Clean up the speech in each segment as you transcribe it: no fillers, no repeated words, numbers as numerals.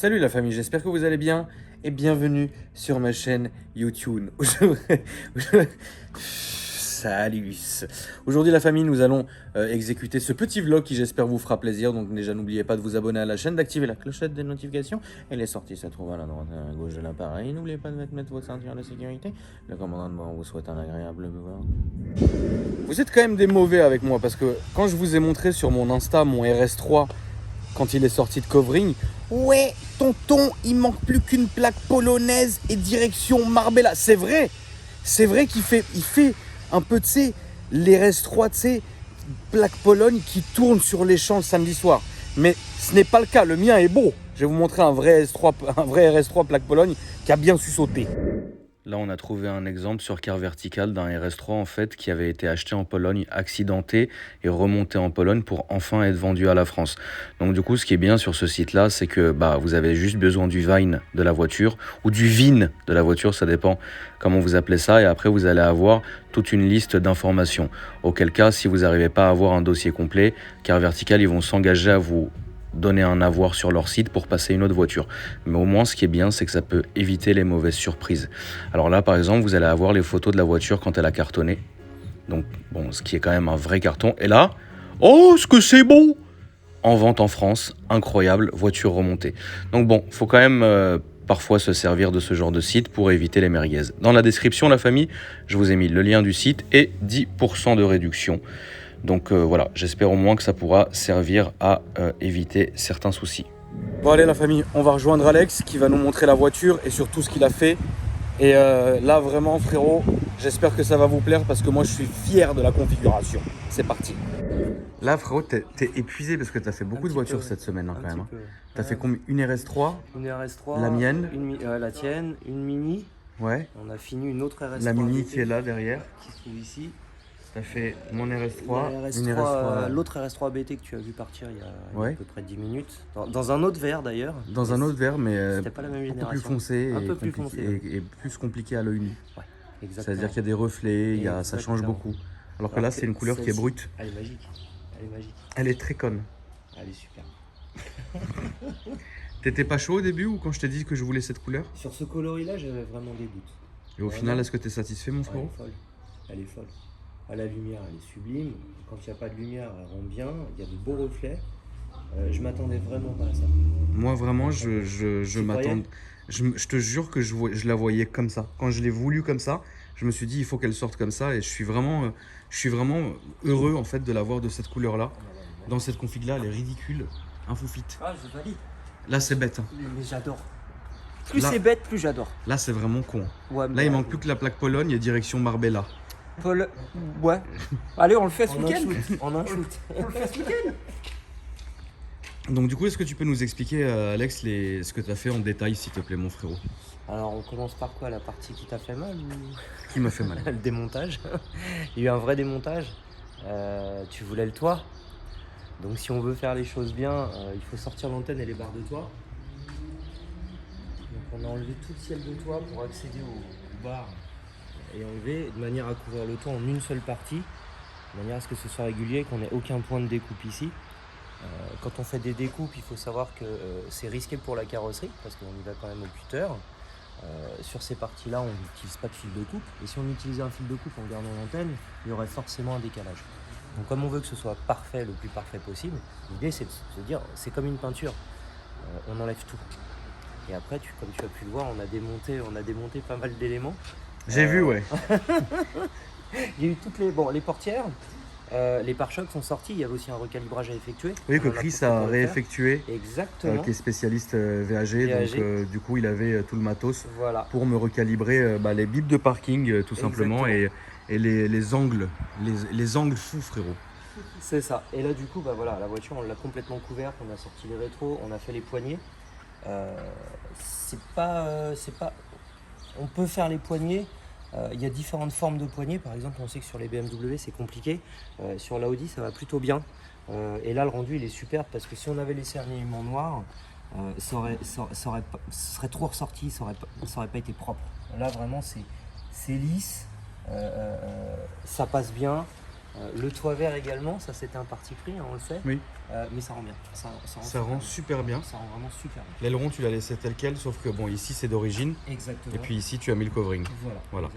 Salut la famille, j'espère que vous allez bien et bienvenue sur ma chaîne YouTube. Salut. Aujourd'hui la famille, nous allons exécuter ce petit vlog qui j'espère vous fera plaisir. Donc déjà n'oubliez pas de vous abonner à la chaîne, d'activer la clochette des notifications. Et les sorties se trouvent à la droite et à la gauche de l'appareil. N'oubliez pas de mettre votre ceinture de sécurité. Le commandant de bord vous souhaite un agréable vlog. Vous êtes quand même des mauvais avec moi parce que quand je vous ai montré sur mon Insta mon RS3 quand il est sorti de covering, ouais, tonton, il manque plus qu'une plaque polonaise et direction Marbella. C'est vrai qu'il fait, un peu, tu sais, les RS3, tu sais, plaque Pologne qui tourne sur les champs le samedi soir. Mais ce n'est pas le cas, le mien est beau. Je vais vous montrer un vrai RS3 plaque Pologne qui a bien su sauter. Là, on a trouvé un exemple sur Car Vertical d'un RS3 en fait qui avait été acheté en Pologne, accidenté et remonté en Pologne pour enfin être vendu à la France. Donc du coup, ce qui est bien sur ce site-là, c'est que vous avez juste besoin du VIN de la voiture ou du VIN de la voiture, ça dépend comment vous appelez ça. Et après, vous allez avoir toute une liste d'informations. Auquel cas, si vous n'arrivez pas à avoir un dossier complet, Car Vertical, ils vont s'engager à vous donner un avoir sur leur site pour passer une autre voiture. Mais au moins, ce qui est bien, c'est que ça peut éviter les mauvaises surprises. Alors là, par exemple, vous allez avoir les photos de la voiture quand elle a cartonné. Donc, bon, ce qui est quand même un vrai carton. Et là, oh, ce que c'est bon! En vente en France, incroyable, voiture remontée. Donc bon, faut quand même parfois se servir de ce genre de site pour éviter les merguez. Dans la description, la famille, je vous ai mis le lien du site et 10% de réduction. Donc voilà, j'espère au moins que ça pourra servir à éviter certains soucis. Bon allez la famille, on va rejoindre Alex qui va nous montrer la voiture et surtout ce qu'il a fait. Et là vraiment frérot, j'espère que ça va vous plaire parce que moi je suis fier de la configuration. C'est parti. Là frérot, t'es épuisé parce que t'as fait beaucoup de voitures peu, cette semaine hein, quand même. Hein. T'as Ouais. fait combien? Une RS3? Une RS3, la mienne, la tienne, une Mini. Ouais. On a fini une autre RS3. La Mini qui est là derrière. Qui se trouve ici. T'as fait mon RS3, une RS3 l'autre RS3 BT que tu as vu partir il y a à peu près 10 minutes. Dans un autre verre d'ailleurs. Dans un autre verre, mais c'était pas la même génération. Plus foncé, un peu plus foncé. Et plus compliqué à l'œil nu. Ouais, exactement. C'est-à-dire qu'il y a des reflets, ça change beaucoup. Alors que là, c'est une couleur qui est brute. Elle est magique. Elle est magique. Elle est très conne. Elle est super. T'étais pas chaud au début ou quand je t'ai dit que je voulais cette couleur? Sur ce coloris-là, j'avais vraiment des doutes. Et au final, est-ce que t'es satisfait, mon frérot? Elle est folle. Elle est folle. À la lumière, elle est sublime. Quand il n'y a pas de lumière, elle rend bien. Il y a de beaux reflets. Je m'attendais vraiment pas à ça. Moi, vraiment, je m'attends. Je te jure que je la voyais comme ça. Quand je l'ai voulu comme ça, je me suis dit il faut qu'elle sorte comme ça. Et je suis vraiment heureux en fait de la voir de cette couleur-là. Dans cette config-là, elle est ridicule. Un foufite. Ah, je valide. Là, c'est bête. Hein. Mais j'adore. Plus c'est bête, plus j'adore. Là, c'est vraiment con. Ouais, là, il manque plus que la plaque Pologne et direction Marbella. Paul, ouais. Allez, on le fait ce week-end. En un shoot. On le fait ce week-end. Donc du coup, est-ce que tu peux nous expliquer, Alex, ce que tu as fait en détail, s'il te plaît, mon frérot? Alors, on commence par quoi? La partie qui t'a fait mal ou... Qui m'a fait mal? Le démontage. Il y a eu un vrai démontage. Tu voulais le toit. Donc si on veut faire les choses bien, il faut sortir l'antenne et les barres de toit. Donc on a enlevé tout le ciel de toit pour accéder aux barres et enlever de manière à couvrir le toit en une seule partie, de manière à ce que ce soit régulier, qu'on n'ait aucun point de découpe ici. Quand on fait des découpes, il faut savoir que c'est risqué pour la carrosserie parce qu'on y va quand même au cutter. Sur ces parties-là, on n'utilise pas de fil de coupe. Et si on utilisait un fil de coupe en gardant l'antenne, il y aurait forcément un décalage. Donc comme on veut que ce soit parfait, le plus parfait possible, l'idée c'est de se dire, c'est comme une peinture, on enlève tout. Et après, comme tu as pu le voir, on a démonté pas mal d'éléments. J'ai vu, ouais. Il y a eu toutes les portières, les pare-chocs sont sortis, il y avait aussi un recalibrage à effectuer. Oui, que Chris a réeffectué. Exactement. Qui est spécialiste VAG, donc du coup il avait tout le matos pour me recalibrer les bips de parking tout simplement et les angles fous, frérot. C'est ça. Et là du coup voilà, la voiture on l'a complètement couverte, on a sorti les rétros, on a fait les poignées. On peut faire les poignées. Il y a différentes formes de poignées. Par exemple, on sait que sur les BMW c'est compliqué. Sur l'Audi ça va plutôt bien. Et là le rendu il est superbe parce que si on avait laissé un élément noir, ça serait trop ressorti, ça aurait pas été propre. Là vraiment c'est lisse, ça passe bien. Le toit vert également, ça c'était un parti pris, hein, on le sait. Oui. Mais ça rend bien. Ça rend super bien. Ça rend vraiment super bien. L'aileron, tu l'as laissé tel quel, sauf que bon, ici c'est d'origine. Exactement. Et puis ici, tu as mis le covering. Voilà.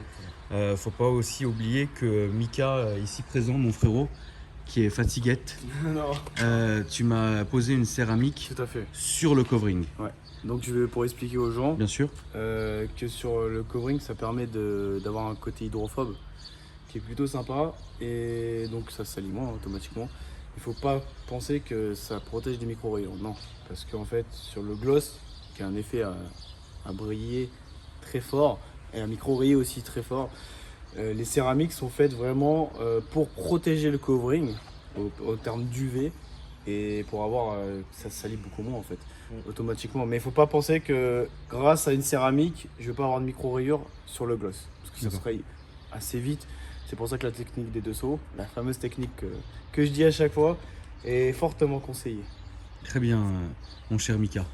Faut pas aussi oublier que Mika, ici présent, mon frérot, qui est fatiguette, Non. tu m'as posé une céramique Tout à fait. sur le covering. Ouais. Donc je vais pour expliquer aux gens Bien sûr. que sur le covering, ça permet d'avoir un côté hydrophobe qui est plutôt sympa et donc ça salit moins automatiquement. Il faut pas penser que ça protège des micro-rayons, non. Parce qu'en fait, sur le gloss, qui a un effet à briller très fort et un micro-rayé aussi très fort, les céramiques sont faites vraiment pour protéger le covering au terme d'UV et pour avoir ça salit beaucoup moins en fait automatiquement. Mais il faut pas penser que grâce à une céramique, je vais pas avoir de micro-rayures sur le gloss parce que ça se raye assez vite. C'est pour ça que la technique des 2 sauts, la fameuse technique que je dis à chaque fois, est fortement conseillée. Très bien, mon cher Mika.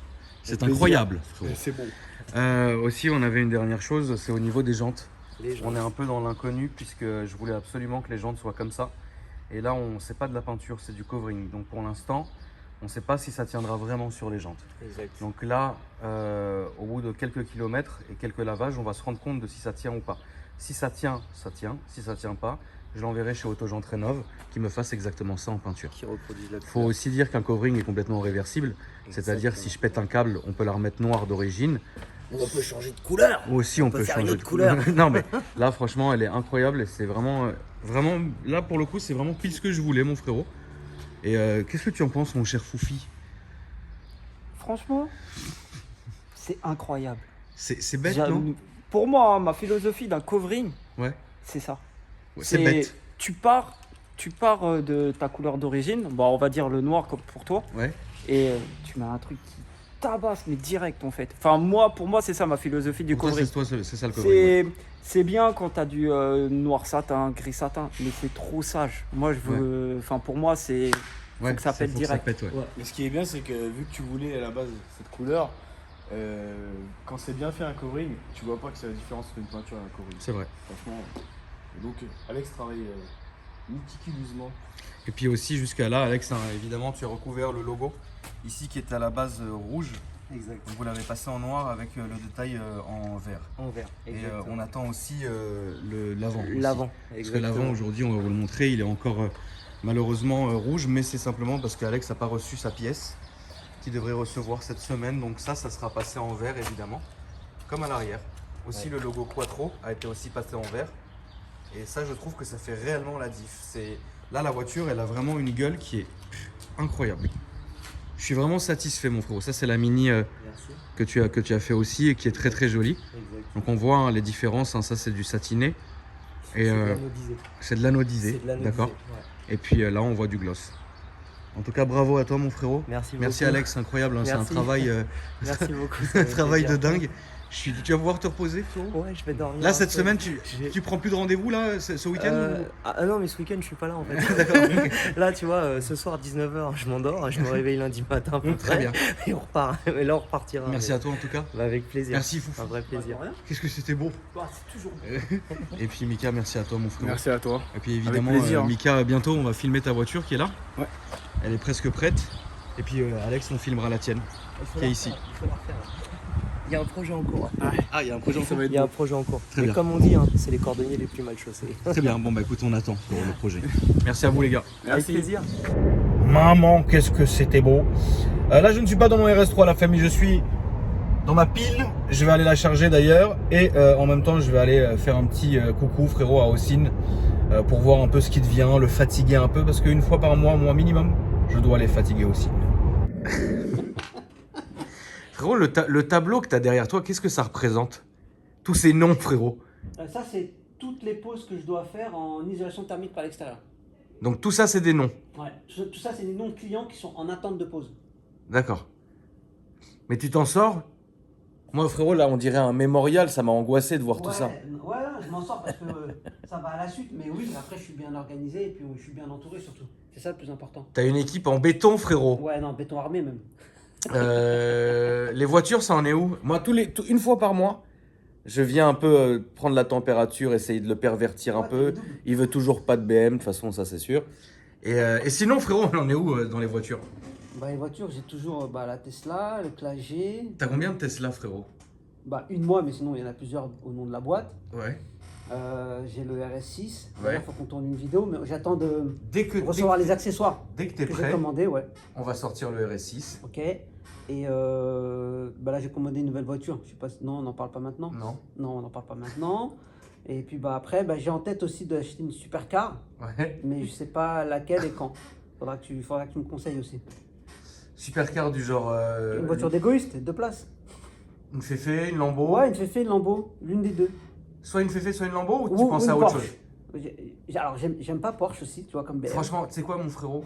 C'est plaisir. incroyable, frérot. C'est bon. Aussi, on avait une dernière chose, c'est au niveau des jantes. Les gens. On est un peu dans l'inconnu puisque je voulais absolument que les jantes soient comme ça. Et là, on sait pas de la peinture, c'est du covering. Donc pour l'instant, on ne sait pas si ça tiendra vraiment sur les jantes. Exact. Donc là, au bout de quelques kilomètres et quelques lavages, on va se rendre compte de si ça tient ou pas. Si ça tient, ça tient. Si ça tient pas, je l'enverrai chez Autojantes Rénov qui me fasse exactement ça en peinture. Qui reproduisent la Il faut aussi dire qu'un covering est complètement réversible. C'est-à-dire si je pète un câble, on peut la remettre noire d'origine. On peut changer de couleur. Ou aussi on peut faire une changer autre de couleur. Non mais là franchement elle est incroyable et c'est vraiment, là pour le coup c'est vraiment pile ce que je voulais mon frérot. Et qu'est-ce que tu en penses mon cher Foufi? Franchement, c'est incroyable. C'est bête J'a- non? Pour moi, hein, ma philosophie d'un covering, Ouais. c'est ça. Ouais, c'est bête. Tu pars de ta couleur d'origine, bon, on va dire le noir comme pour toi, Ouais. et tu mets un truc qui tabasse, mais direct en fait. Enfin, pour moi, c'est ça ma philosophie du Pour toi, covering. c'est ça le covering. Ouais. C'est bien quand tu as du noir satin, gris satin, mais c'est trop sage. Moi, je veux. Enfin, pour moi, c'est. Ouais, que ça pète faut direct. pète, ouais. Mais ce qui est bien, c'est que vu que tu voulais à la base cette couleur, quand c'est bien fait un covering, tu vois pas que c'est la différence entre une peinture et un covering. C'est vrai. Franchement. Et donc, Alex travaille méticuleusement. Et puis aussi jusqu'à là Alex, hein, évidemment tu as recouvert le logo ici qui était à la base rouge. Exact. Donc vous l'avez passé en noir avec le détail en vert. En vert. Et on attend aussi l'avant. aussi. L'avant. Parce que l'avant aujourd'hui, on va vous le montrer, il est encore malheureusement rouge, mais c'est simplement parce qu'Alex n'a pas reçu sa pièce qu'il devrait recevoir cette semaine. Donc ça sera passé en vert évidemment, comme à l'arrière. Aussi le logo Quattro a été aussi passé en vert. Et ça, je trouve que ça fait réellement la diff. Là, la voiture, elle a vraiment une gueule qui est incroyable. Je suis vraiment satisfait, mon frérot. Ça, c'est la Mini que tu as fait aussi et qui est très très jolie. Exact. Donc on voit hein, les différences. Hein. Ça, c'est du satiné. Et c'est de l'anodisé, d'accord. Ouais. Et puis là, on voit du gloss. En tout cas, bravo à toi, mon frérot. Merci Merci beaucoup. Alex, incroyable. Hein. C'est un Merci. travail, Merci beaucoup. un travail de dingue. Tu vas pouvoir te reposer, frérot. Ouais, je vais dormir. Là, un cette peu. semaine, J'ai- tu prends plus de rendez-vous là, ce week-end ou... Ah non, mais ce week-end, je suis pas là en fait. D'accord. Là, tu vois, ce soir, 19h, je m'endors. Je me réveille lundi matin à peu Très près. bien. Et on repart. Et là, on repartira. Merci à toi en tout cas. Bah, avec plaisir. Merci Foufou. Un vrai plaisir. Qu'est-ce que c'était beau. C'est toujours. Et puis Mika, merci à toi mon frère. Merci à toi. Et puis évidemment, plaisir. Mika, bientôt on va filmer ta voiture qui est là. Ouais. Elle est presque prête. Et puis Alex, on filmera la tienne. Qui est ici. Il faut la refaire. Il y a un projet en cours. Ah, il y a un projet en Ça va être Il y a un beau. projet en cours. Très Et bien. comme on dit, hein, c'est les cordonniers les plus mal chaussés. Très bien, bon bah écoute, on attend pour le projet. Merci à vous les gars. Avec Merci. plaisir. Maman, qu'est-ce que c'était beau. Là, je ne suis pas dans mon RS3, la famille, je suis dans ma pile. Je vais aller la charger d'ailleurs. Et en même temps, je vais aller faire un petit coucou, frérot, à Ossine pour voir un peu ce qui devient, le fatiguer un peu. Parce qu'une fois par mois, moi minimum, je dois aller fatiguer Ossine. Frérot, le tableau que tu as derrière toi, qu'est-ce que ça représente? Tous ces noms, frérot. Ça, c'est toutes les pauses que je dois faire en isolation thermique par l'extérieur. Donc tout ça, c'est des noms. Ouais. Tout ça, c'est des noms de clients qui sont en attente de pause. D'accord. Mais tu t'en sors? Moi, frérot, là, on dirait un mémorial. Ça m'a angoissé de voir tout ça. Ouais, je m'en sors parce que ça va à la suite. Mais oui, après, je suis bien organisé et puis je suis bien entouré surtout. C'est ça le plus important. T'as une équipe en béton, frérot. Ouais, non, béton armé même. Les voitures, ça en est où? Moi, une fois par mois, Je viens un peu prendre la température, essayer de le pervertir un Ouais, peu. t'as le double. Il veut toujours pas de BM, de toute façon, ça c'est sûr. Et sinon, frérot, on en est où dans les voitures? Bah, les voitures, j'ai toujours la Tesla, le Classe G. T'as combien de Tesla, frérot? Bah, une moi, mais sinon il y en a plusieurs au nom de la boîte. Ouais. J'ai le RS6. Ouais. Il faut qu'on tourne une vidéo, mais j'attends de Dès que recevoir les accessoires t'es que j'ai prêt, commandés, ouais. on va sortir le RS6. Ok. Et bah là, j'ai commandé une nouvelle voiture. Je sais pas non, on n'en parle pas maintenant. Non. Non, on n'en parle pas maintenant. Et puis bah après, j'ai en tête aussi d'acheter une supercar, Ouais. mais je sais pas laquelle et quand. Faudra que tu me conseilles aussi. Supercar du genre. Une voiture d'égoïste, 2 places. Une Féfé, une Lambo. Ouais, une Féfé, une Lambo, l'une des deux. Soit une Féfé, soit une Lambo, ou tu Ou penses une à autre Porsche. chose? Alors, j'aime pas Porsche aussi, tu vois, comme BM. Franchement, tu sais quoi, mon frérot?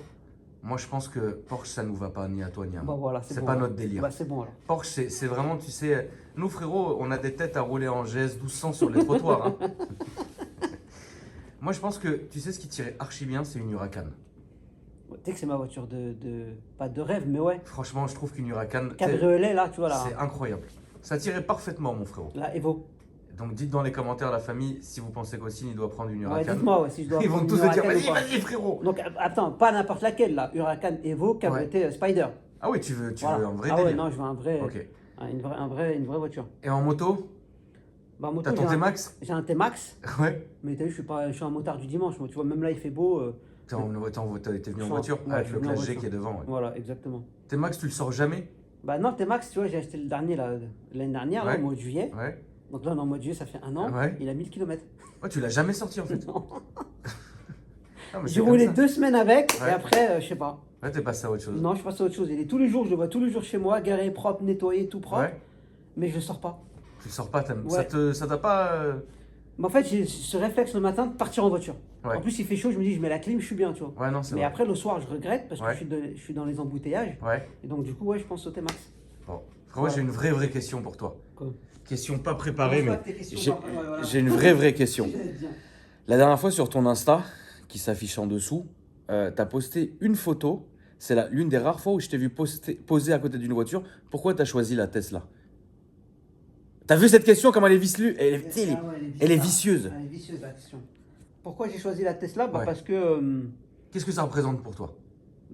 Moi, je pense que Porsche, ça nous va pas ni à toi ni à Bah moi. voilà, C'est bon, pas alors. notre délire. Bah c'est bon alors. Porsche, c'est vraiment, tu sais, nous, frérot, on a des têtes à rouler en GS 1200 sur les trottoirs. Hein. Moi, je pense que, tu sais, ce qui tirait archi bien, c'est une Huracan. Tu sais que c'est ma voiture pas de rêve, mais ouais. Franchement, je trouve qu'une Huracan, Cabriolet là, tu vois là. c'est incroyable. Ça tirait parfaitement, mon frérot. La Evo. Donc, dites dans les commentaires, la famille, si vous pensez qu'Ossine, il doit prendre une Ouais, Huracan. dites-moi ouais, si je dois Ils vont prendre tous une te dire, Huracan vas-y, ou pas. vas-y, frérot. Donc attends, pas n'importe laquelle là. Huracan Evo, cabriolet Spider. Ah oui, tu veux Voilà. un vrai Ah ouais, délire. non, je veux un vrai, Ok. une vraie voiture. Et en moto, Bah, en moto, t'as ton j'ai un- T-Max? J'ai un T-Max, Ouais. mais t'as vu, je suis un motard du dimanche. Moi, tu vois, même là, il fait beau. T'es venu en Je voiture ouais, avec je le suis venu en Classe G voiture. qui est devant. Ouais. Voilà, exactement. T-Max, tu le sors jamais? Bah non, le T-Max, tu vois, j'ai acheté le dernier là, l'année dernière, là, Ouais. au mois de juillet. Ouais. Donc là, on est en mois de juillet, ça fait 1 an. Ouais. Il a 1000 km. Ouais, tu l'as jamais sorti en fait. Non. Ah, mais c'est J'ai comme roulé ça. 2 semaines avec, Ouais. et après, je sais pas. Ouais, t'es passé à autre chose. Non, je passe à autre chose. Il est tous les jours, je le vois tous les jours chez moi, garé, propre, nettoyé, tout propre. Ouais. Mais je le sors pas. Tu le sors pas, Ouais. ça t'a pas. Mais en fait, j'ai ce réflexe le matin de partir en voiture. Ouais. En plus, il fait chaud, je me dis, je mets la clim, je suis bien, tu vois. Ouais, non, c'est Mais vrai. après, le soir, je regrette parce que Ouais. je suis dans les embouteillages. Ouais. Et donc, du coup, ouais, je pense au T-Max. Bon. Frérot, Ouais. j'ai une vraie question pour toi. Quoi Question pas préparée, mais j'ai j'ai j'ai une vraie question. La dernière fois sur ton Insta, qui s'affiche en dessous, t'as posté une photo. C'est l'une des rares fois où je t'ai vu poser à côté d'une voiture. Pourquoi t'as choisi la Tesla? T'as vu cette question, comment elle est vicieuse? Elle est vicieuse. Elle est vicieuse, la question. Pourquoi j'ai choisi la Tesla? Ouais. Parce que Qu'est-ce que ça représente pour toi?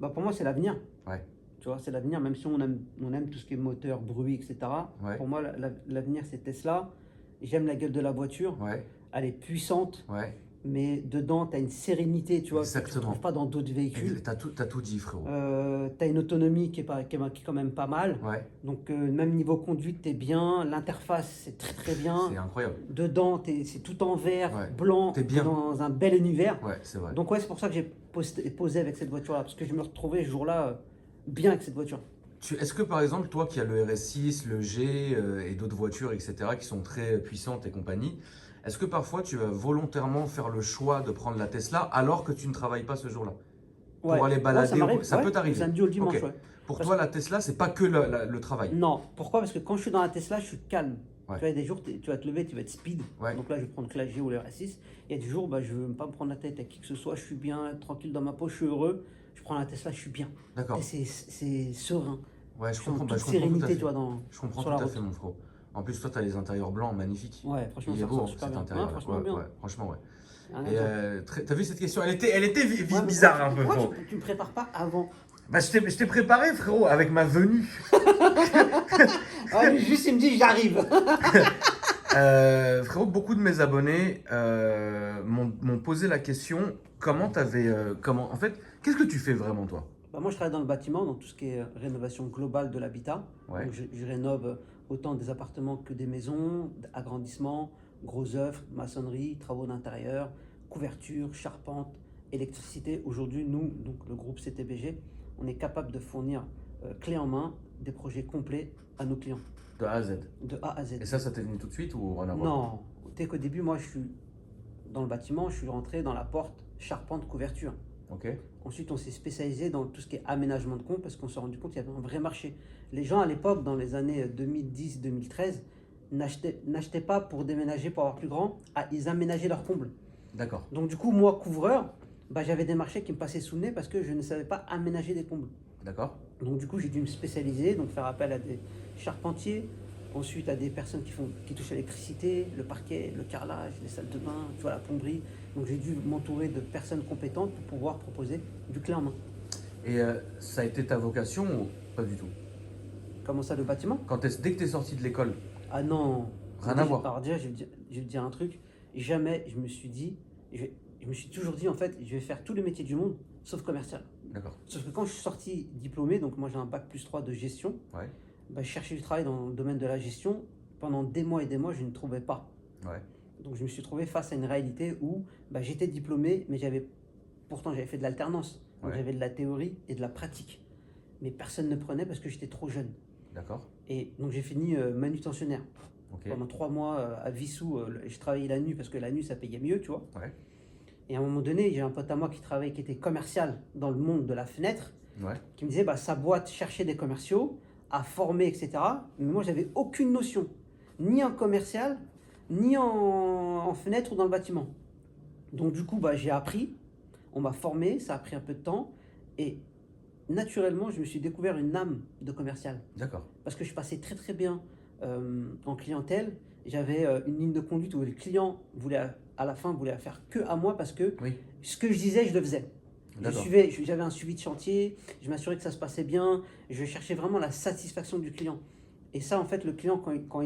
pour moi, c'est l'avenir. Ouais. Tu vois, c'est l'avenir, même si on aime tout ce qui est moteur, bruit, etc. Ouais. Pour moi, l'avenir, c'est Tesla. J'aime la gueule de la voiture. Ouais. Elle est puissante, Ouais. mais dedans, tu as une sérénité, tu vois, que tu ne Exactement. trouves pas dans d'autres véhicules. T'as tout dit, frérot. Tu as une autonomie qui est quand même pas mal. Ouais. Donc, même niveau conduite, tu es bien. L'interface, c'est très bien. C'est incroyable. Dedans, c'est tout en vert, Ouais. blanc, T'es bien. dans un bel univers. Ouais, c'est vrai. Donc, ouais, c'est pour ça que j'ai posé avec cette voiture-là, parce que je me retrouvais ce jour-là bien avec cette voiture. Est-ce que par exemple, toi qui as le RS6, le G et d'autres voitures, etc., qui sont très puissantes et compagnie, est-ce que parfois tu vas volontairement faire le choix de prendre la Tesla alors que tu ne travailles pas ce jour-là? Pour aller balader, ça m'arrive, ça peut t'arriver. Le samedi ou le dimanche, Ok. ouais. Pour Parce toi, la Tesla, c'est pas que le travail. Non, pourquoi? Parce que quand je suis dans la Tesla, je suis calme. Ouais. Tu vois, il y a des jours, tu vas te lever, tu vas être speed. Ouais. Donc là, je vais prendre Classe G ou le RS6. Il y a des jours, je ne veux pas me prendre la tête avec qui que ce soit. Je suis bien, tranquille dans ma peau, je suis heureux. Je prends la Tesla, je suis bien. D'accord. Et c'est serein. Ouais, je Je suis en comprends, toute je comprends tout à sérénité, fait. tu vois, Je comprends sur tout la à route. fait, mon frérot. En plus, toi, tu as les intérieurs blancs magnifiques. Ouais, franchement, Il ça est beau, ressort hein, super cet bien. intérieur. Ouais, franchement, bien. Franchement, ouais. Rien à Et dire. t'as vu cette question? Elle était Ouais, mais bizarre un peu. pourquoi Bon. tu me prépares pas avant? Bah, je t'ai préparé, frérot, avec ma venue. Ah, lui, juste, il me dit, j'arrive. Frérot, beaucoup de mes abonnés m'ont posé la question comment t'avais. En fait, qu'est-ce que tu fais vraiment, toi? Moi, je travaille dans le bâtiment, dans tout ce qui est rénovation globale de l'habitat. Ouais. Donc, je rénove autant des appartements que des maisons, agrandissement, gros œuvres, maçonnerie, travaux d'intérieur, couverture, charpente, électricité. Aujourd'hui, nous, donc le groupe CTBG, on est capable de fournir clé en main des projets complets à nos clients, De A à Z. de A à Z. Et ça t'est venu tout de suite ou rien à voir? Non, tu sais qu'au début, moi, je suis dans le bâtiment, je suis rentré dans la porte charpente couverture. Ok. Ensuite, on s'est spécialisé dans tout ce qui est aménagement de compte parce qu'on s'est rendu compte qu'il y avait un vrai marché. Les gens à l'époque, dans les années 2010-2013, n'achetaient pas pour déménager, pour avoir plus grand, ils aménageaient leurs combles. D'accord. Donc du coup, moi, couvreur, j'avais des marchés qui me passaient sous le nez parce que je ne savais pas aménager des combles. D'accord. Donc du coup, j'ai dû me spécialiser, donc faire appel à des charpentiers, Ensuite, à des personnes qui touchent à l'électricité, le parquet, le carrelage, les salles de bain, tu vois, la plomberie. Donc j'ai dû m'entourer de personnes compétentes pour pouvoir proposer du clé en main. Et ça a été ta vocation ou pas du tout? Comment ça, le bâtiment? Dès que tu es sorti de l'école? Ah non. Rien à voir. Alors déjà, je vais te dire un truc. Jamais je me suis dit, je me suis toujours dit en fait, je vais faire tous les métiers du monde, sauf commercial. D'accord. Sauf que quand je suis sorti diplômé, donc moi j'ai un bac plus 3 de gestion, Ouais. bah, je cherchais du travail dans le domaine de la gestion. Pendant des mois et des mois, je ne trouvais pas. Ouais. Donc je me suis trouvé face à une réalité où bah, j'étais diplômé, mais pourtant j'avais fait de l'alternance. Donc Ouais. j'avais de la théorie et de la pratique. Mais personne ne prenait parce que j'étais trop jeune. D'accord. Et donc j'ai fini manutentionnaire. Ok. Pendant 3 mois à Vissou, je travaillais la nuit parce que la nuit ça payait mieux, tu vois. Ouais. Et à un moment donné, j'ai un pote à moi qui travaillait, qui était commercial dans le monde de la fenêtre, Ouais. qui me disait bah, sa boîte cherchait des commerciaux à former, etc. Mais moi, j'avais aucune notion, ni en commercial, ni en fenêtre ou dans le bâtiment. Donc du coup, bah, j'ai appris, on m'a formé, ça a pris un peu de temps. Et naturellement, je me suis découvert une âme de commercial. D'accord. Parce que je passais très très bien en clientèle. J'avais une ligne de conduite où le client voulait, à la fin, voulait faire que à moi parce que Oui. ce que je disais, je le faisais. D'accord. J'avais un suivi de chantier, je m'assurais que ça se passait bien, je cherchais vraiment la satisfaction du client. Et ça, en fait, le client, quand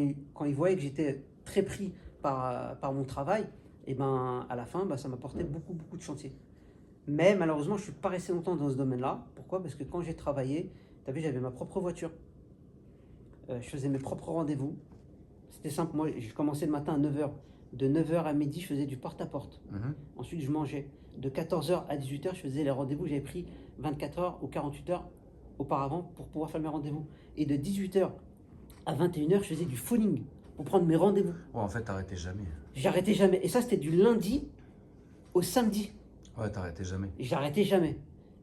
il voyait que j'étais très pris par mon travail, et ben, à la fin, bah, ça m'apportait beaucoup, beaucoup de chantier. Mais malheureusement, je ne suis pas resté longtemps dans ce domaine-là. Pourquoi? Parce que quand j'ai travaillé, tu as vu, j'avais ma propre voiture. Je faisais mes propres rendez-vous. C'était simple, moi, je commençais le matin à 9h. De 9h à midi, je faisais du porte-à-porte. Mhm. Ensuite, je mangeais. De 14h à 18h, je faisais les rendez-vous. J'avais pris 24 heures ou 48 heures auparavant pour pouvoir faire mes rendez-vous. Et de 18h à 21h, je faisais du phoning pour prendre mes rendez-vous. Ouais, en fait, t'arrêtais jamais. J'arrêtais jamais. Et ça, c'était du lundi au samedi. Ouais, t'arrêtais jamais. Et j'arrêtais jamais.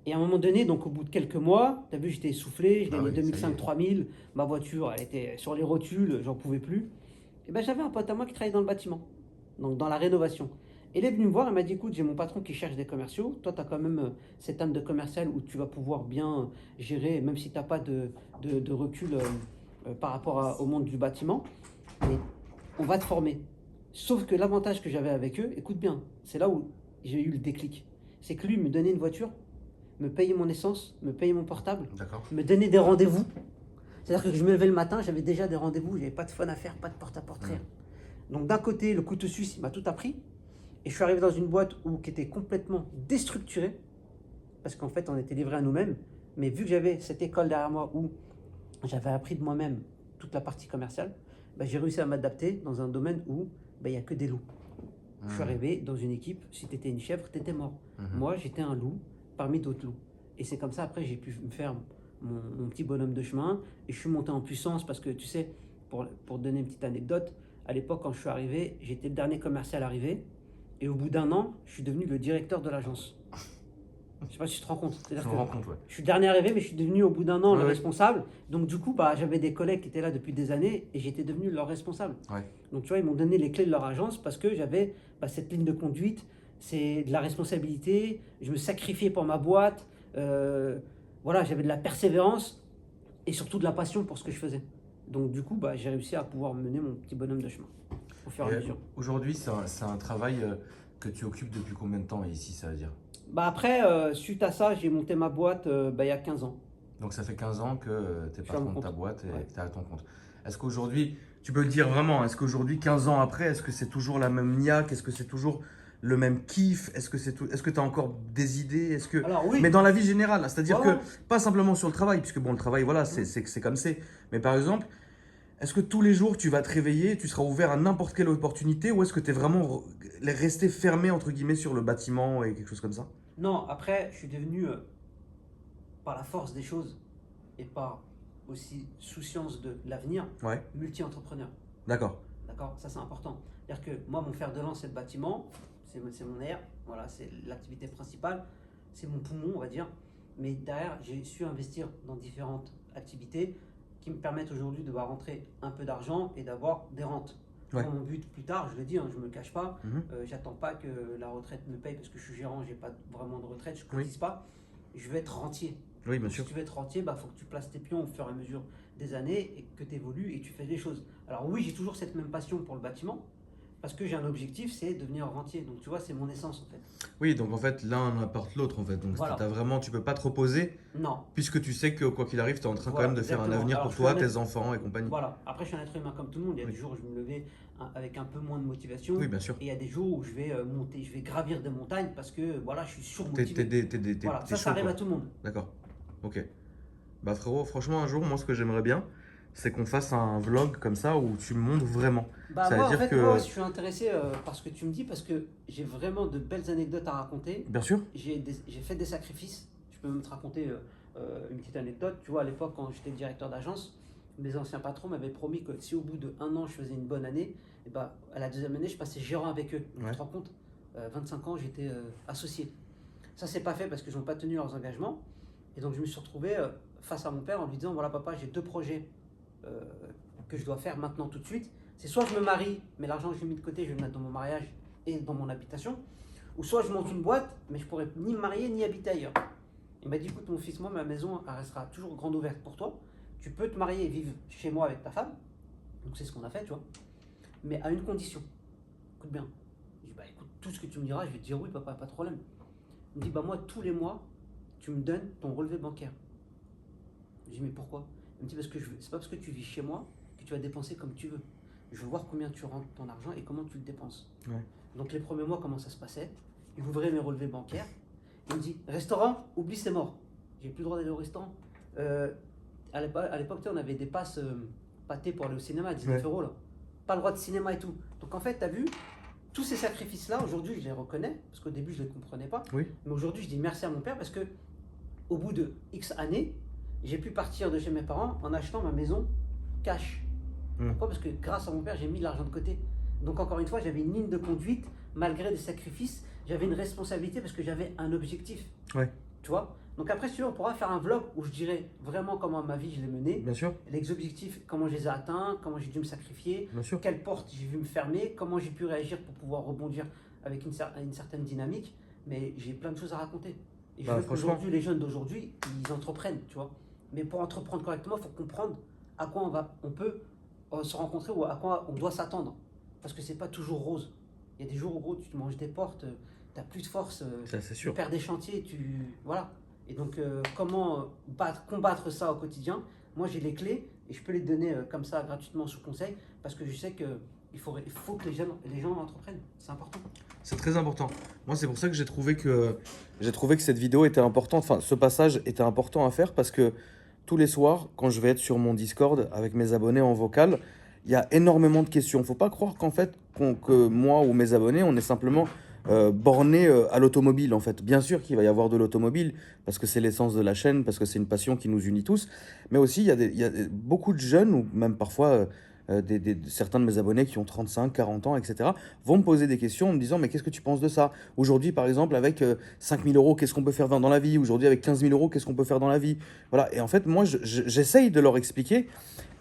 Et à un moment donné, donc au bout de quelques mois, tu as vu, j'étais essoufflé, je Ah gagnais oui, ça y est. 2005-3000. Ma voiture, elle était sur les rotules, j'en pouvais plus. Et ben j'avais un pote à moi qui travaillait dans le bâtiment, donc dans la rénovation. Et il est venu me voir, il m'a dit écoute, j'ai mon patron qui cherche des commerciaux. Toi, tu as quand même cette âme de commercial où tu vas pouvoir bien gérer, même si tu n'as pas de recul par rapport au monde du bâtiment. Mais on va te former. Sauf que l'avantage que j'avais avec eux, écoute bien, c'est là où j'ai eu le déclic. C'est que lui me donnait une voiture, me payait mon essence, me payait mon portable, D'accord. me donnait des rendez-vous. C'est-à-dire que je me levais le matin, j'avais déjà des rendez-vous, j'avais pas de fun à faire, pas de porte-à-porte, rien. Donc d'un côté, le couteau suisse, il m'a tout appris. Et je suis arrivé dans une boîte qui était complètement déstructurée, parce qu'en fait, on était livrés à nous-mêmes. Mais vu que j'avais cette école derrière moi où j'avais appris de moi-même toute la partie commerciale, bah, j'ai réussi à m'adapter dans un domaine où il n'y a que des loups. Je suis arrivé dans une équipe, si tu étais une chèvre, tu étais mort. Moi, j'étais un loup parmi d'autres loups. Et c'est comme ça, après, j'ai pu me faire mon petit bonhomme de chemin. Et je suis monté en puissance parce que, tu sais, pour te donner une petite anecdote, à l'époque, quand je suis arrivé, j'étais le dernier commercial arrivé. Et au bout d'un an, je suis devenu le directeur de l'agence. Je sais pas si tu te rends compte. Je me rends compte, ouais. Je suis le dernier arrivé, mais je suis devenu au bout d'un an le Ouais. responsable. Donc du coup, bah, j'avais des collègues qui étaient là depuis des années et j'étais devenu leur responsable. Ouais. Donc tu vois, ils m'ont donné les clés de leur agence parce que j'avais cette ligne de conduite, c'est de la responsabilité, je me sacrifiais pour ma boîte, voilà, j'avais de la persévérance et surtout de la passion pour ce que je faisais. Donc du coup, bah, j'ai réussi à pouvoir mener mon petit bonhomme de chemin au fur et à mesure. Aujourd'hui, c'est un travail que tu occupes depuis combien de temps ici, ça veut dire? Bah après, suite à ça, j'ai monté ma boîte il y a 15 ans. Donc ça fait 15 ans que tu es Je suis à mon patron de ta compte. boîte et Ouais. que tu es à ton compte. Est-ce qu'aujourd'hui, tu peux le dire vraiment, est-ce qu'aujourd'hui, 15 ans après, est-ce que c'est toujours la même niaque? Est-ce que c'est toujours le même kiff? Est-ce que tu as encore des idées? Est-ce que... Alors oui, Mais dans la vie générale, c'est-à-dire Ouais, ouais. que pas simplement sur le travail, puisque bon, le travail, voilà, c'est comme c'est. Mais par exemple, est-ce que tous les jours, tu vas te réveiller, tu seras ouvert à n'importe quelle opportunité, ou est-ce que tu es vraiment resté fermé, entre guillemets, sur le bâtiment et quelque chose comme ça? non, après, je suis devenu, par la force des choses et par aussi souciance de l'avenir, Ouais, multi-entrepreneur. d'accord. D'accord? Ça, c'est important. C'est-à-dire que moi, mon fer de lance, c'est le bâtiment, c'est mon air, voilà, c'est l'activité principale, c'est mon poumon, on va dire. Mais derrière, j'ai su investir dans différentes activités qui me permettent aujourd'hui de rentrer un peu d'argent et d'avoir des rentes. Ouais. Moi, mon but plus tard, je le dis, hein, je ne me le cache pas, Mhm. j'attends pas que la retraite me paye parce que je suis gérant, j'ai pas vraiment de retraite, je ne cotise pas. Je veux être rentier. Oui, bien Donc, sûr. si tu veux être rentier, il faut que tu places tes pions au fur et à mesure des années et que tu évolues et que tu fais des choses. Alors oui, j'ai toujours cette même passion pour le bâtiment parce que j'ai un objectif, c'est devenir rentier. Donc tu vois, c'est mon essence en fait. Oui, donc en fait, l'un apporte l'autre en fait. Donc Voilà. t'as vraiment, tu peux pas te reposer Non, puisque tu sais que quoi qu'il arrive, tu es en train quand voilà, même de faire un exactement. avenir Alors, pour je suis un toi, être- tes enfants et compagnie. Voilà. Après, je suis un être humain comme tout le monde. Il y a Oui. des jours où je vais me lever avec un peu moins de motivation. Oui, bien sûr. Et il y a des jours où je vais monter, je vais gravir des montagnes parce que voilà, je suis T'es surmotivé. Voilà, t'es ça chaud arrive quoi. à tout le monde. D'accord. Ok. Bah frérot, franchement, un jour, moi, ce que j'aimerais bien, c'est qu'on fasse un vlog comme ça où tu me montres vraiment. Bah Ça veut moi, en dire fait, moi, que, je suis intéressé par ce que tu me dis parce que j'ai vraiment de belles anecdotes à raconter. bien sûr, J'ai fait des sacrifices. Je peux même te raconter une petite anecdote. Tu vois, à l'époque, quand j'étais directeur d'agence, mes anciens patrons m'avaient promis que si au bout d'1 an, je faisais une bonne année, et bah, à la deuxième année, je passais gérant avec eux. Donc, Ouais. tu te rends compte, 25 ans, j'étais associé. Ça, c'est pas fait parce qu'ils n'ont pas tenu leurs engagements. Et donc, je me suis retrouvé face à mon père en lui disant, voilà papa, j'ai 2 projets euh, que je dois faire maintenant tout de suite. C'est soit je me marie, mais l'argent que j'ai mis de côté, je vais le mettre dans mon mariage et dans mon habitation, ou soit je monte une boîte, mais je pourrais ni me marier ni habiter ailleurs. Il m'a dit, écoute mon fils, moi ma maison elle restera toujours grande ouverte pour toi. Tu peux te marier et vivre chez moi avec ta femme. Donc c'est ce qu'on a fait, tu vois. Mais à une condition. Écoute bien. Je dis, bah écoute, tout ce que tu me diras, je vais te dire oui papa, pas de problème. Il me dit, bah moi tous les mois, tu me donnes ton relevé bancaire. Je dis, mais pourquoi? Il me dit, parce que c'est pas parce que tu vis chez moi que tu vas dépenser comme tu veux. Je veux voir combien tu rentres ton argent et comment tu le dépenses. Ouais. Donc les premiers mois, comment ça se passait? Il ouvrait mes relevés bancaires. Il me dit, restaurant, oublie, c'est mort. J'ai plus le droit d'aller au restaurant. À l'époque, on avait des passes pâté pour aller au cinéma à 19 euros. Là. Pas le droit de cinéma et tout. Donc en fait, tu as vu, tous ces sacrifices-là, aujourd'hui, je les reconnais, parce qu'au début, je ne les comprenais pas. Oui. Mais aujourd'hui, je dis merci à mon père parce que au bout de X années, j'ai pu partir de chez mes parents en achetant ma maison cash. Pourquoi? Parce que grâce à mon père, j'ai mis de l'argent de côté. Donc encore une fois, j'avais une ligne de conduite, malgré des sacrifices, j'avais une responsabilité parce que j'avais un objectif. Ouais. Tu vois? Donc après, si tu veux, on pourra faire un vlog où je dirais vraiment comment ma vie je l'ai menée, Bien sûr, les objectifs, comment je les ai atteints, comment j'ai dû me sacrifier, bien sûr. quelles portes j'ai vu me fermer, comment j'ai pu réagir pour pouvoir rebondir avec une certaine dynamique. Mais j'ai plein de choses à raconter. Et je veux qu'aujourd'hui, les jeunes d'aujourd'hui, ils entreprennent, tu vois. Mais pour entreprendre correctement, il faut comprendre à quoi on peut se rencontrer ou à quoi on doit s'attendre. Parce que c'est pas toujours rose. Il y a des jours où gros, tu te manges des portes, tu n'as plus de force, Ça, c'est sûr. tu perds des chantiers, voilà. Et donc, comment combattre ça au quotidien? Moi, j'ai les clés et je peux les donner comme ça gratuitement sous conseil parce que je sais qu'il faut que les gens entreprennent. C'est important. C'est très important. Moi, c'est pour ça que j'ai trouvé que cette vidéo était importante. Enfin, ce passage était important à faire parce que tous les soirs, quand je vais être sur mon Discord avec mes abonnés en vocal, il y a énormément de questions. Faut pas croire qu'en fait, que moi ou mes abonnés, on est simplement borné à l'automobile en fait. Bien sûr qu'il va y avoir de l'automobile parce que c'est l'essence de la chaîne, parce que c'est une passion qui nous unit tous, mais aussi il y a beaucoup de jeunes ou même parfois certains de mes abonnés qui ont 35, 40 ans, etc. vont me poser des questions en me disant mais qu'est-ce que tu penses de ça? Aujourd'hui par exemple avec 5 000 euros, qu'est-ce qu'on peut faire dans la vie? Aujourd'hui avec 15 000 euros, qu'est-ce qu'on peut faire dans la vie? Voilà, et en fait moi j'essaye de leur expliquer,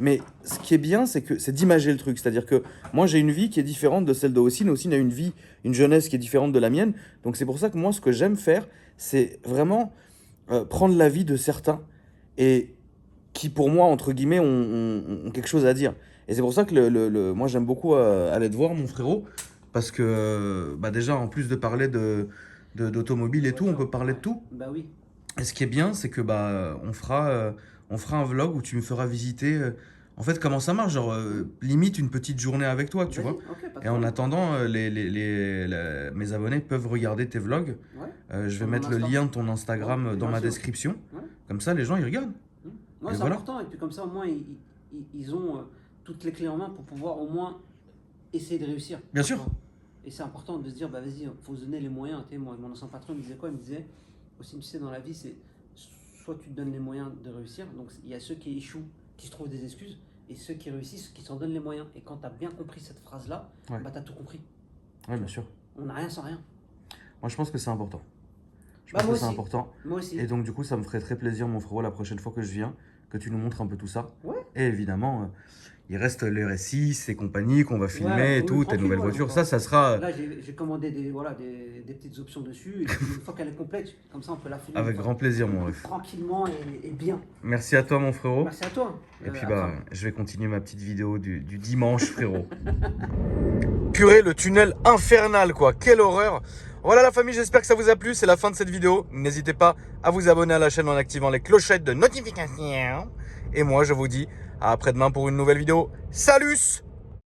mais ce qui est bien c'est d'imager le truc, c'est-à-dire que moi j'ai une vie qui est différente de celle de Hossein. Hossein a une vie, une jeunesse qui est différente de la mienne, donc c'est pour ça que moi ce que j'aime faire c'est vraiment prendre l'avis de certains et qui pour moi entre guillemets ont quelque chose à dire. Et c'est pour ça que moi j'aime beaucoup aller te voir mon frérot, parce que bah déjà en plus de parler d'automobile et tout, on peut parler de tout. Bah oui. Et ce qui est bien, c'est que bah on fera un vlog où tu me feras visiter en fait comment ça marche, genre limite une petite journée avec toi, tu vois. Okay, et en attendant, mes abonnés peuvent regarder tes vlogs. Ouais. Je vais mettre le lien de ton Instagram Ouais, dans ma sûr. description. Ouais. Comme ça, les gens, ils regardent. Non, Et c'est voilà. important. Et puis comme ça, au moins, ils ont toutes les clés en main pour pouvoir au moins essayer de réussir. Bien sûr. Et c'est important de se dire, bah vas-y, faut se donner les moyens. Tu sais, moi, mon ancien patron, il me disait quoi? Il me disait, aussi, tu sais, dans la vie, c'est soit tu te donnes les moyens de réussir. Donc il y a ceux qui échouent, qui se trouvent des excuses, et ceux qui réussissent, qui s'en donnent les moyens. Et quand tu as bien compris cette phrase-là, Ouais. bah tu as tout compris. Oui, bien sûr. On n'a rien sans rien. Moi, je pense que c'est important. Je Bah, pense moi que c'est aussi. important. Moi aussi. Et donc, du coup, ça me ferait très plaisir, mon frérot, la prochaine fois que je viens, que tu nous montres un peu tout ça. Ouais. Et évidemment, il reste les RS6 et compagnie qu'on va filmer Ouais, et oui, tout, tes nouvelles tranquillement, voitures. donc, Ça sera Là, j'ai commandé des petites options dessus. Et puis, une fois qu'elle est complète, comme ça, on peut la filmer avec grand plaisir, mon ref. tranquillement et bien. Merci à toi, mon frérot. Merci à toi. Et puis à bah, toi. je vais continuer ma petite vidéo du dimanche, frérot. Purée, le tunnel infernal, quoi. Quelle horreur. Voilà la famille, j'espère que ça vous a plu. C'est la fin de cette vidéo. N'hésitez pas à vous abonner à la chaîne en activant les clochettes de notification. Et moi, je vous dis à après-demain pour une nouvelle vidéo. Salut!